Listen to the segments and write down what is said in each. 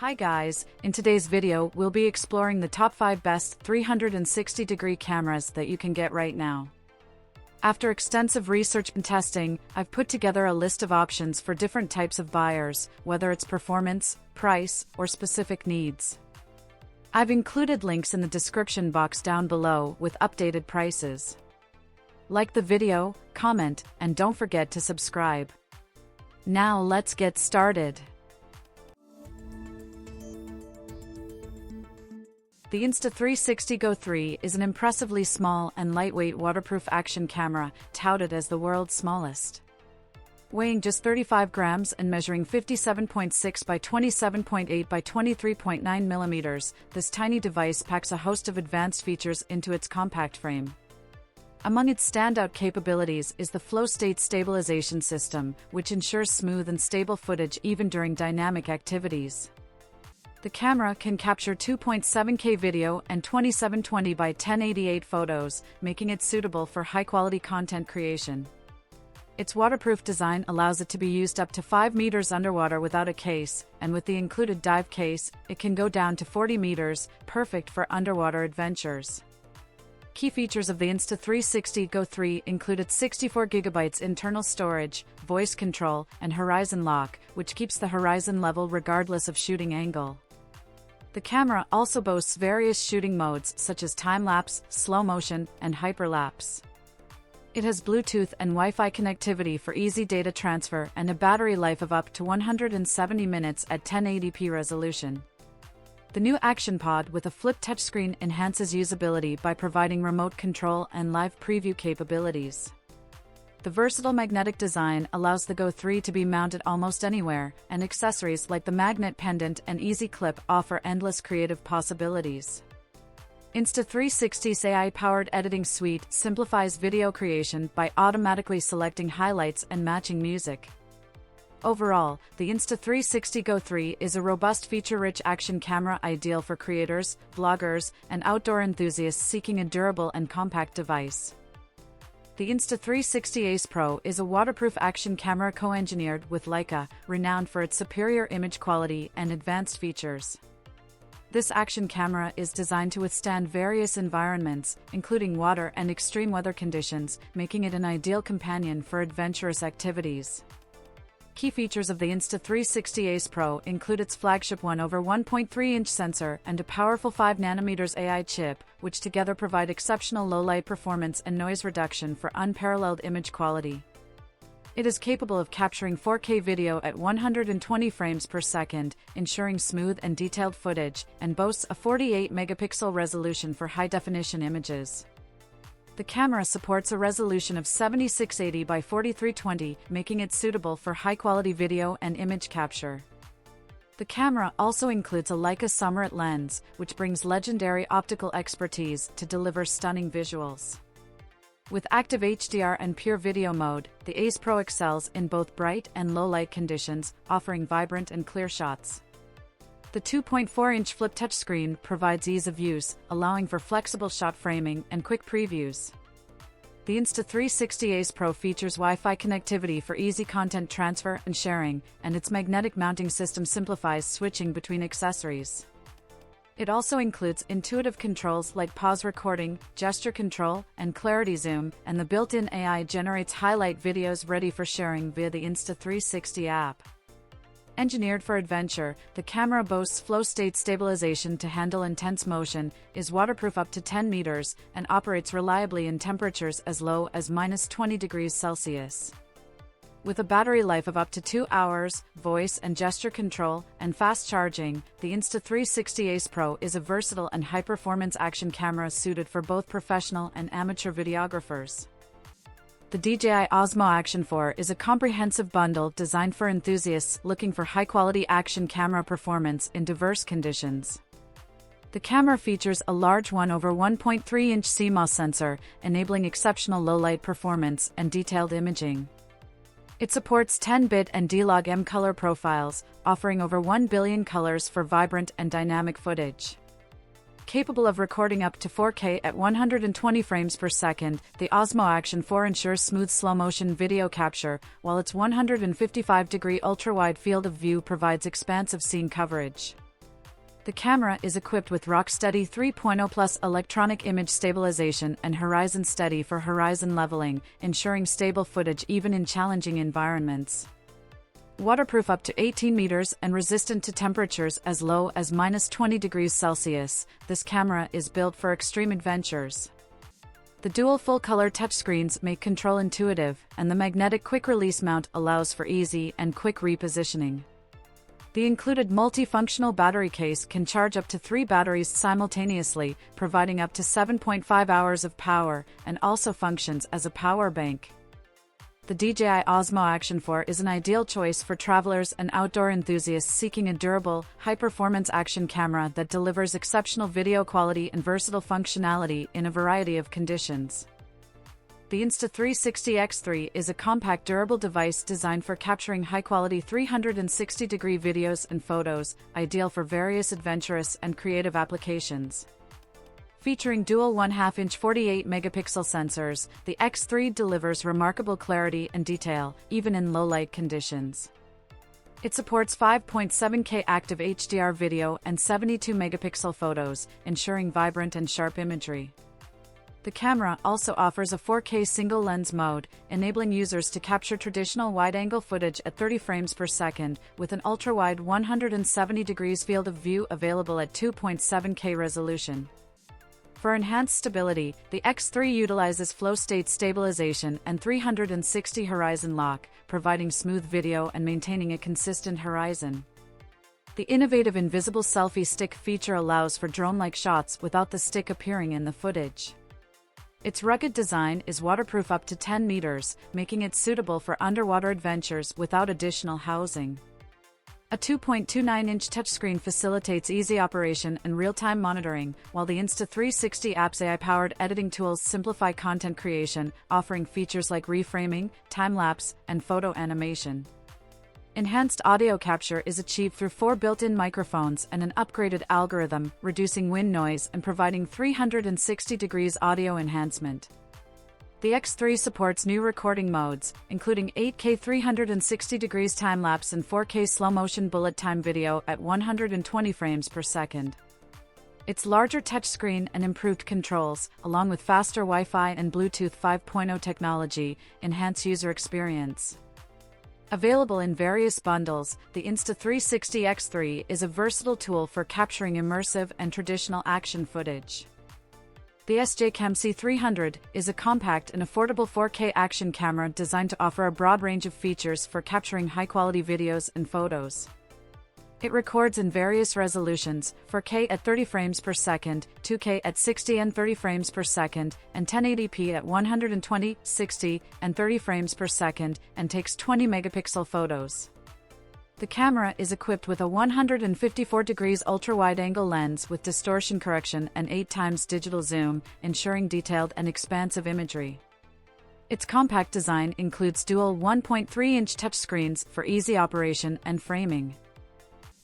Hi guys, in today's video we'll be exploring the top 5 best 360-degree cameras that you can get right now. After extensive research and testing, I've put together a list of options for different types of buyers, whether it's performance, price, or specific needs. I've included links in the description box down below with updated prices. Like the video, comment, and don't forget to subscribe. Now let's get started. The Insta360 Go 3 is an impressively small and lightweight waterproof action camera, touted as the world's smallest. Weighing just 35 grams and measuring 57.6 by 27.8 by 23.9 millimeters, this tiny device packs a host of advanced features into its compact frame. Among its standout capabilities is the flow state stabilization system, which ensures smooth and stable footage even during dynamic activities. The camera can capture 2.7K video and 2720 by 1088 photos, making it suitable for high-quality content creation. Its waterproof design allows it to be used up to 5 meters underwater without a case, and with the included dive case, it can go down to 40 meters, perfect for underwater adventures. Key features of the Insta360 Go 3 included 64GB internal storage, voice control, and horizon lock, which keeps the horizon level regardless of shooting angle. The camera also boasts various shooting modes such as time-lapse, slow motion, and hyperlapse. It has Bluetooth and Wi-Fi connectivity for easy data transfer and a battery life of up to 170 minutes at 1080p resolution. The new Action Pod with a flip touchscreen enhances usability by providing remote control and live preview capabilities. The versatile magnetic design allows the Go 3 to be mounted almost anywhere, and accessories like the magnet pendant and easy clip offer endless creative possibilities. Insta360's AI-powered editing suite simplifies video creation by automatically selecting highlights and matching music. Overall, the Insta360 Go 3 is a robust feature-rich action camera ideal for creators, vloggers, and outdoor enthusiasts seeking a durable and compact device. The Insta360 Ace Pro is a waterproof action camera co-engineered with Leica, renowned for its superior image quality and advanced features. This action camera is designed to withstand various environments, including water and extreme weather conditions, making it an ideal companion for adventurous activities. Key features of the Insta360 Ace Pro include its flagship 1/1.3-inch sensor and a powerful 5nm AI chip, which together provide exceptional low-light performance and noise reduction for unparalleled image quality. It is capable of capturing 4K video at 120 frames per second, ensuring smooth and detailed footage, and boasts a 48-megapixel resolution for high-definition images. The camera supports a resolution of 7680 by 4320, making it suitable for high-quality video and image capture. The camera also includes a Leica Summerit lens, which brings legendary optical expertise to deliver stunning visuals. With active HDR and pure video mode, the Ace Pro excels in both bright and low light conditions, offering vibrant and clear shots. The 2.4-inch flip touchscreen provides ease of use, allowing for flexible shot framing and quick previews. The Insta360 Ace Pro features Wi-Fi connectivity for easy content transfer and sharing, and its magnetic mounting system simplifies switching between accessories. It also includes intuitive controls like pause recording, gesture control, and clarity zoom, and the built-in AI generates highlight videos ready for sharing via the Insta360 app. Engineered for adventure, the camera boasts flow state stabilization to handle intense motion, is waterproof up to 10 meters, and operates reliably in temperatures as low as -20 degrees Celsius. With a battery life of up to 2 hours, voice and gesture control, and fast charging, the Insta360 Ace Pro is a versatile and high-performance action camera suited for both professional and amateur videographers. The DJI Osmo Action 4 is a comprehensive bundle designed for enthusiasts looking for high-quality action camera performance in diverse conditions. The camera features a large 1/1.3-inch CMOS sensor, enabling exceptional low-light performance and detailed imaging. It supports 10-bit and D-Log-M color profiles, offering over 1 billion colors for vibrant and dynamic footage. Capable of recording up to 4K at 120 frames per second, the Osmo Action 4 ensures smooth slow-motion video capture, while its 155-degree ultra-wide field of view provides expansive scene coverage. The camera is equipped with Rocksteady 3.0 Plus electronic image stabilization and Horizon Steady for horizon leveling, ensuring stable footage even in challenging environments. Waterproof up to 18 meters and resistant to temperatures as low as -20 degrees Celsius, this camera is built for extreme adventures. The dual full-color touchscreens make control intuitive, and the magnetic quick-release mount allows for easy and quick repositioning. The included multifunctional battery case can charge up to 3 batteries simultaneously, providing up to 7.5 hours of power, and also functions as a power bank. The DJI Osmo Action 4 is an ideal choice for travelers and outdoor enthusiasts seeking a durable, high-performance action camera that delivers exceptional video quality and versatile functionality in a variety of conditions. The Insta360 X3 is a compact, durable device designed for capturing high-quality 360-degree videos and photos, ideal for various adventurous and creative applications. Featuring dual 1/2-inch 48-megapixel sensors, the X3 delivers remarkable clarity and detail, even in low-light conditions. It supports 5.7K active HDR video and 72-megapixel photos, ensuring vibrant and sharp imagery. The camera also offers a 4K single-lens mode, enabling users to capture traditional wide-angle footage at 30 frames per second, with an ultra-wide 170 degrees field of view available at 2.7K resolution. For enhanced stability, the X3 utilizes flow state stabilization and 360 horizon lock, providing smooth video and maintaining a consistent horizon. The innovative invisible selfie stick feature allows for drone-like shots without the stick appearing in the footage. Its rugged design is waterproof up to 10 meters, making it suitable for underwater adventures without additional housing. A 2.29-inch touchscreen facilitates easy operation and real-time monitoring, while the Insta360 app's AI-powered editing tools simplify content creation, offering features like reframing, time-lapse, and photo animation. Enhanced audio capture is achieved through 4 built-in microphones and an upgraded algorithm, reducing wind noise and providing 360 degrees audio enhancement. The X3 supports new recording modes, including 8K 360 degrees time-lapse and 4K slow-motion bullet time video at 120 frames per second. Its larger touchscreen and improved controls, along with faster Wi-Fi and Bluetooth 5.0 technology, enhance user experience. Available in various bundles, the Insta360 X3 is a versatile tool for capturing immersive and traditional action footage. The SJCAM C300 is a compact and affordable 4K action camera designed to offer a broad range of features for capturing high-quality videos and photos. It records in various resolutions, 4K at 30 frames per second, 2K at 60 and 30 frames per second, and 1080p at 120, 60, and 30 frames per second, and takes 20 megapixel photos. The camera is equipped with a 154 degrees ultra-wide-angle lens with distortion correction and 8x digital zoom, ensuring detailed and expansive imagery. Its compact design includes dual 1.3-inch touchscreens for easy operation and framing.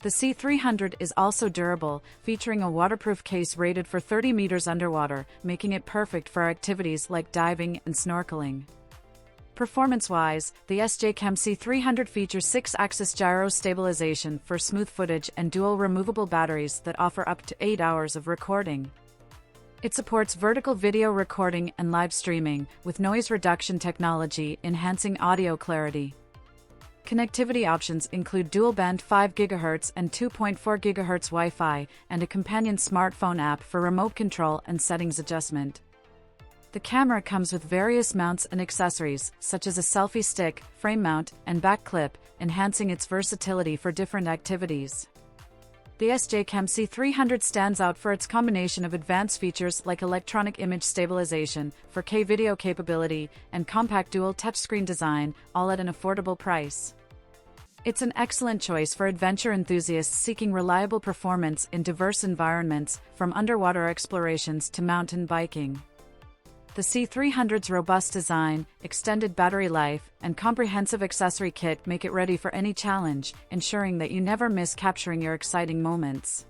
The C300 is also durable, featuring a waterproof case rated for 30 meters underwater, making it perfect for activities like diving and snorkeling. Performance-wise, the SJCAM C300 features 6-axis gyro stabilization for smooth footage and dual removable batteries that offer up to 8 hours of recording. It supports vertical video recording and live streaming, with noise reduction technology enhancing audio clarity. Connectivity options include dual-band 5 GHz and 2.4 GHz Wi-Fi, and a companion smartphone app for remote control and settings adjustment. The camera comes with various mounts and accessories, such as a selfie stick, frame mount, and back clip, enhancing its versatility for different activities. The SJCAM C300 stands out for its combination of advanced features like electronic image stabilization, 4K video capability, and compact dual touchscreen design, all at an affordable price. It's an excellent choice for adventure enthusiasts seeking reliable performance in diverse environments, from underwater explorations to mountain biking. The C300's robust design, extended battery life, and comprehensive accessory kit make it ready for any challenge, ensuring that you never miss capturing your exciting moments.